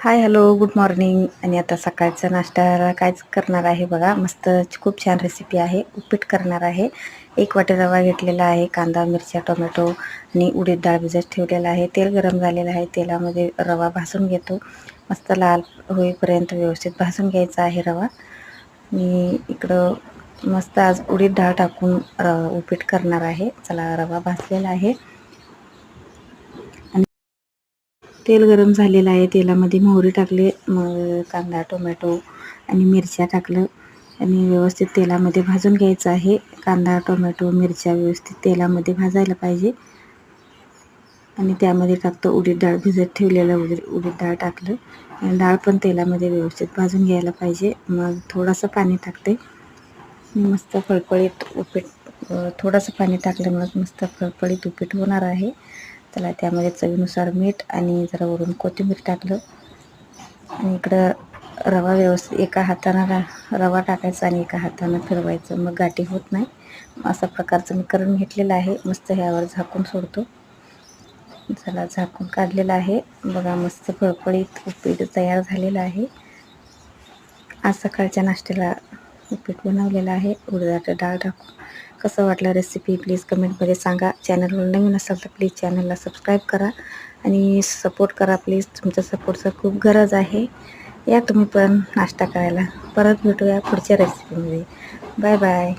हाय, hello, good morning. आणि आता सकाळचा नाश्ता कायच करणार आहे बघा. मस्त खूप छान रेसिपी आहे. उपीट करणार आहे. 1 वाटी रवा घेतलेला आहे. कांदा, मिरच्या, टोमॅटो आणि उडीद डाळ भिजत ठेवलेला आहे. तेल गरम झालेलं आहे. तेलामध्ये रवा भाजून घेतो. मस्त लाल होईपर्यंत व्यवस्थित भाजून घ्यायचा आहे रवा. मी इकडं मस्त आज उडीद डाळ टाकून उपीट करणार आहे. चला, रवा भाजलेला आहे. तेल गरम झालेलं आहे. तेलामध्ये मोहरी टाकले, मग कांदा, टोमॅटो आणि मिरच्या टाकलं आणि व्यवस्थित तेलामध्ये भाजून घ्यायचं आहे. कांदा, टोमॅटो, मिरच्या व्यवस्थित तेलामध्ये भाजायला पाहिजे. आणि त्यामध्ये टाकतो उडीद डाळ, भिजत ठेवलेलं उडीद डाळ टाकलं आणि डाळ पण तेलामध्ये व्यवस्थित भाजून घ्यायला पाहिजे. मग थोडंसं पाणी टाकते. मस्त फळफळीत उपीट, थोडंसं पाणी टाकल्यामुळे मस्त फळफळीत उपीट होणार आहे. त्याला त्यामध्ये चवीनुसार मीठ आणि जरा वरून कोथिंबीर टाकलं आणि इकडं रवा व्यवस्थित एका हातानं रवा टाकायचा आणि एका हातानं फिरवायचं, मग गाठी होत नाही. अशा प्रकारचं मी करून घेतलेलं आहे. मस्त ह्यावर झाकून सोडतो. चला, झाकून काढलेलं आहे बघा. मस्त फळफळीत उपीट तयार झालेलं आहे. आज सकाळच्या नाश्त्याला उपीट बनवलेलं आहे उडदाची डाळ टाकून. कसं वाटलं रेसिपी प्लीज कमेंटमध्ये सांगा. चॅनलवर नवीन असाल तर प्लीज चॅनलला सबस्क्राईब करा आणि सपोर्ट करा प्लीज. तुमच्या सपोर्टचं खूप गरज आहे. या तुम्ही पण नाश्ता करायला. परत भेटूया पुढच्या रेसिपीमध्ये. Bye bye.